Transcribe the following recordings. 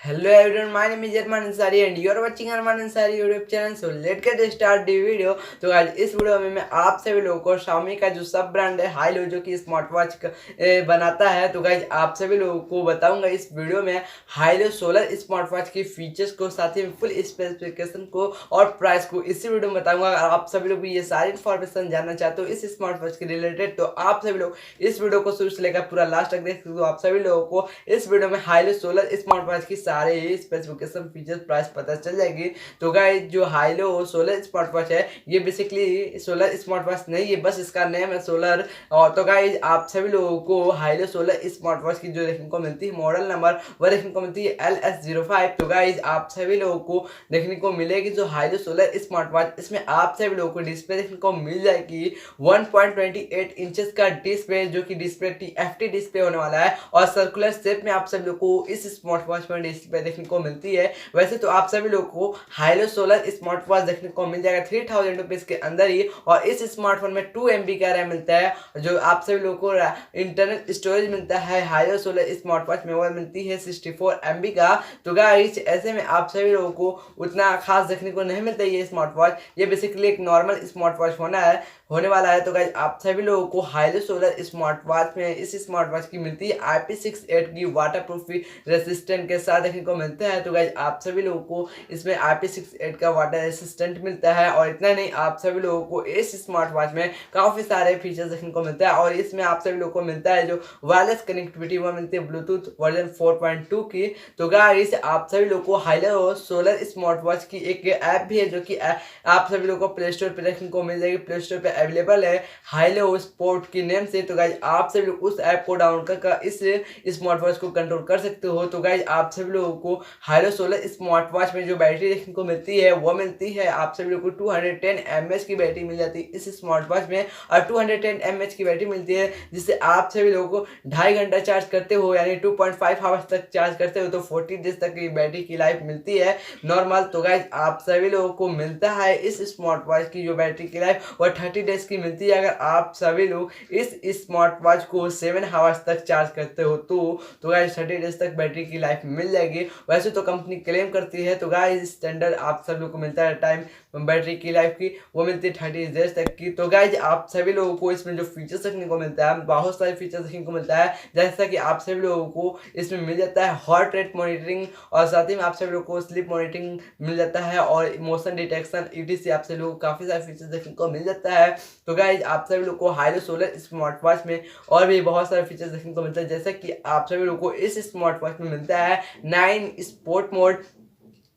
Hello everyone, my name is Arman Ansari and you are watching Arman Ansari YouTube channel. So let's get start the video. तो आज इस video में मैं आप सभी लोगों को Xiaomi का जो सब ब्रांड है हाईलो जो कि स्मार्ट वॉच बनाता है, तो गाइज आप सभी लोगों को बताऊंगा इस वीडियो में हाईलो सोलर स्मार्ट वॉच के फीचर्स को, साथ ही में फुल स्पेसिफिकेशन को और प्राइस को इसी वीडियो में बताऊंगा। अगर आप सभी लोग भी ये सारी इन्फॉर्मेशन जानना चाहते हो इस स्मार्ट वॉच के रिलेटेड, तो आप सभी लोग इस वीडियो को शुरू से लेकर पूरा लास्ट तक देख सकते हो। आप सभी लोगों को इस वीडियो में हाईलो सोलर स्मार्ट वॉच की सारे ही स्पेसिफिकेशन फीचर्स प्राइस पता चल जाएगी। तो गाइस जो हाईलो सोलर स्मार्ट वॉच है ये बेसिकली सोलर स्मार्ट वॉच नहीं है, बस इसका नेम है सोलर। और तो गाइस आप सभी लोगों को हाईलो सोलर स्मार्ट वॉच की जो देखने को मिलती है मॉडल नंबर वह देखने को मिलती है LS05। तो गाइस आप सभी लोगों को देखने को मिलेगी जो हाईलो सोलर स्मार्ट वॉच, इसमें आप सभी लोगों को डिस्प्ले देखने को मिल जाएगी 1.28 इंचेस का डिस्प्ले, जो कि डिस्प्ले TFT डिस्प्ले होने वाला है और सर्कुलर शेप में आप सभी लोगों को इस स्मार्ट वॉच में डिस्प्ले देखने को मिलती है। वैसे तो आप सभी लोगों को हाईलो सोलर स्मार्ट वॉच देखने को मिल जाएगा 3000 रुपीज के अंदर ही, और इस स्मार्टफोन में 2 MB का रैम मिलता है। जो आप सभी लोगों को इंटरनल स्टोरेज मिलता है हाईलो सोलर स्मार्ट वॉच में, वो मिलती है 64 MB का। तो गाइस ऐसे में आप सभी लोगों को उतना खास देखने को नहीं मिलता ये स्मार्ट वॉच, ये बेसिकली एक नॉर्मल स्मार्ट वॉच होने वाला है। तो गाइस आप सभी लोगों को हाईलो सोलर स्मार्ट वॉच में इस स्मार्ट वॉच की मिलती है IP68 की वाटरप्रूफ रेसिस्टेंट के साथ देखने को मिलता है। तो गाइस आप सभी लोगों को इसमें IP68 का वाटर रेसिस्टेंट मिलता है, और इतना नहीं आप सभी लोगों को इस स्मार्ट वॉच में काफ़ी सारे फीचर्स देखने को मिलता है। और इसमें आप सभी लोगों को मिलता है जो वायरलेस कनेक्टिविटी वो मिलती है ब्लूटूथ वर्जन 4.2 की। तो गाइस आप सभी लोगों को हाईलो सोलर स्मार्ट वॉच की एक ऐप भी है जो कि आप सभी लोगों को प्ले स्टोर पर देखने को मिल जाएगी। प्ले स्टोर पर अवेलेबल है हाईलो स्पोर्ट के नेम से। तो गाइस आप सभी लोग उस ऐप को डाउनलोड कर इस स्मार्ट वॉच को कंट्रोल कर सकते हो। तो गाइस आप सभी लोगों को हाईलो सोलर स्मार्ट वॉच में जो बैटरी देखने को मिलती है वो मिलती है आप सभी लोगों को 210 mAh की बैटरी मिल जाती है इस स्मार्ट वॉच में, और 210 mAh की बैटरी मिलती है जिससे आप सभी लोगों को 2.5 घंटा चार्ज करते हो, यानी 2.5 आवर्स तक चार्ज करते हो तो 40 डेज तक की बैटरी की लाइफ मिलती है नॉर्मल। तो गाइस आप सभी लोगों को मिलता है इस स्मार्ट वॉच की जो बैटरी की लाइफ वो 30 डेज की मिलती है। अगर आप सभी लोग इस स्मार्ट वॉच को 7 आवर्स तक चार्ज करते हो तो गाइस 30 डेज तक बैटरी की लाइफ मिल जाएगी। वैसे तो कंपनी क्लेम करती है, तो गाइस स्टैंडर्ड आप सब लोग को मिलता है टाइम बैटरी की लाइफ की वो मिलती है 30 डेज तक की। तो गाइस आप सभी लोगों को इसमें जो फीचर्स देखने को मिलता है बहुत सारे फीचर्स देखने को मिलता है, जैसा कि आप सभी लोगों को इसमें मिल जाता है हार्ट रेट मॉनिटरिंग, और साथ ही में आप सभी लोगों को स्लीप मॉनिटरिंग मिल जाता है, और मोशन डिटेक्शन ETC आप सभी लोगों को काफ़ी सारे फीचर्स देखने को मिल जाता है। तो गाइस आप सभी लोग को हाईलो सोलर स्मार्ट वॉच में और भी बहुत सारे फीचर्स देखने को मिलता है, जैसे कि आप सभी लोगों को इस स्मार्ट वॉच में मिलता है 9 स्पोर्ट मोड,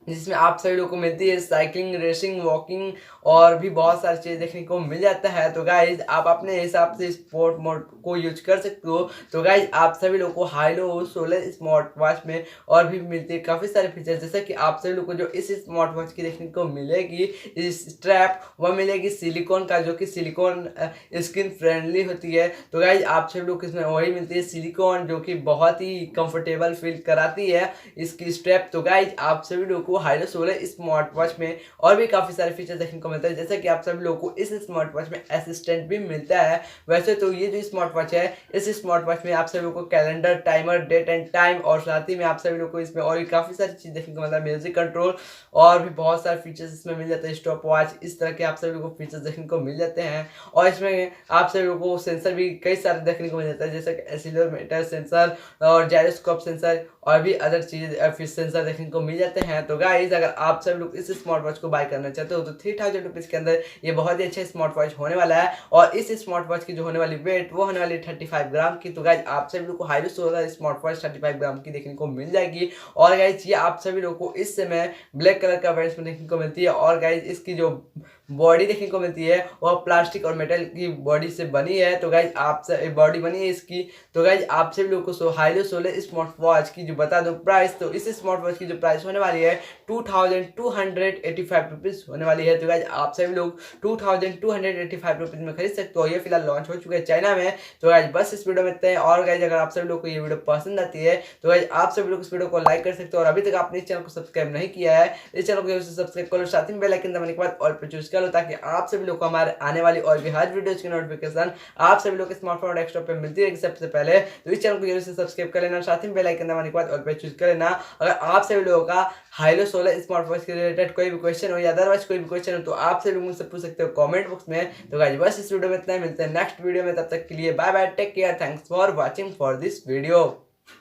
जिसमें आप सभी लोगों को मिलती है साइकिलिंग, रेसिंग, वॉकिंग और भी बहुत सारी चीज़ देखने को मिल जाता है। तो गाइज आप अपने हिसाब से स्पोर्ट मोड को यूज कर सकते हो। तो गाइज आप सभी लोगों को हाईलो सोलर स्मार्ट वॉच में और भी मिलती है काफ़ी सारे फीचर्स, जैसे कि आप सभी लोगों को जो इस स्मार्ट वॉच की देखने को मिलेगी इस स्ट्रैप वह मिलेगी सिलिकॉन का, जो कि सिलिकॉन स्किन फ्रेंडली होती है। तो गाइज आप सभी लोग इसमें वही मिलती है सिलिकॉन, जो कि बहुत ही कंफर्टेबल फील कराती है इसकी स्ट्रैप। तो गाइज आप सभी लोगों को हाईलो सोलर स्मार्ट वॉच में और भी काफी सारे फीचर्स देखने को मिलता है, जैसे कि आप सभी लोगों को इस स्मार्ट वॉच में असिस्टेंट भी मिलता है। वैसे तो ये जो स्मार्ट वॉच है इस स्मार्ट वॉच में आप सभी लोगों को calendar, timer, date and time, और साथ ही में आप सभी लोगों को इसमें और भी काफी सारी चीज देखने को मिलता है, म्यूजिक कंट्रोल और भी बहुत सारे फीचर्स इसमें मिल जाते हैं, स्टॉप वॉच, इस तरह के आप सभी लोगों को फीचर्स देखने को मिल जाते हैं। और इसमें आप सभी लोगों को सेंसर भी कई सारे देखने को मिल जाता है, जैसे कि एक्सीलरोमीटर सेंसर और जायरोस्कोप सेंसर और भी अदर चीज सेंसर देखने को मिल जाते हैं। तो गाइस अगर आप सब लोग इस स्मार्ट वॉच को बाय करना चाहते हो तो 3000 रुपीज के अंदर ये बहुत ही अच्छा स्मार्ट वॉच होने वाला है, और इस स्मार्ट वॉच की जो होने वाली वेट वो होने वाली 35 ग्राम की। तो गाइस आप सभी लोग को हाईलो सोलर स्मार्ट वॉच 35 ग्राम की देखने को मिल जाएगी। और गाइस ये आप सभी लोग को इस समय ब्लैक कलर का वेरिएंट में देखने को मिलती है, और गाइस इसकी जो बॉडी देखने को मिलती है वह प्लास्टिक और मेटल की बॉडी से बनी है। तो गाइज आप बॉडी बनी है इसकी। तो गाइज आप सभी लोगों को हाईलो सोलर स्मार्ट वॉच की जो बता दो प्राइस, तो इस स्मार्ट वॉच की जो प्राइस होने वाली है 2285 रुपीज़ होने वाली है। तो गाइज आप सभी लोग 2285 रुपीज़ में खरीद सकते हो। ये फिलहाल लॉन्च हो चुका है चाइना में। तो गाइज बस इस वीडियो में इतना है, और गाइज अगर आप सभी लोग को ये वीडियो पसंद आती है तो गाइज आप सभी लोग इस वीडियो को लाइक कर सकते हो, और अभी तक आपने इस चैनल को सब्सक्राइब नहीं किया है इस चैनल को सब्सक्राइब करो, साथ ही में बेल आइकन दबाने के बाद ऑल पे चूज कर लो, ताकि आप सभी लोग को हमारे आने वाली और भी हर वीडियोज की नोटिफिकेशन आप सभी लोग के स्मार्टफोन और डेस्कटॉप पे मिलती रहेगी सबसे पहले। तो इस चैनल को जरूर से सब्सक्राइब कर लेना, साथ ही बेल आइकन दबाने के बाद ऑल पे चूज कर लेना। अगर आप सभी लोगों का हाइलो 16 स्मार्ट वॉच के रिलेटेड कोई भी क्वेश्चन हो या अदरवाइज कोई भी क्वेश्चन हो तो आप सभी लोग मुझसे पूछ सकते हो कमेंट बॉक्स में। तो गाइस बस इस वीडियो में इतना ही, मिलते हैं नेक्स्ट वीडियो में, तब तक के लिए bye bye, take care, thanks for watching for this video.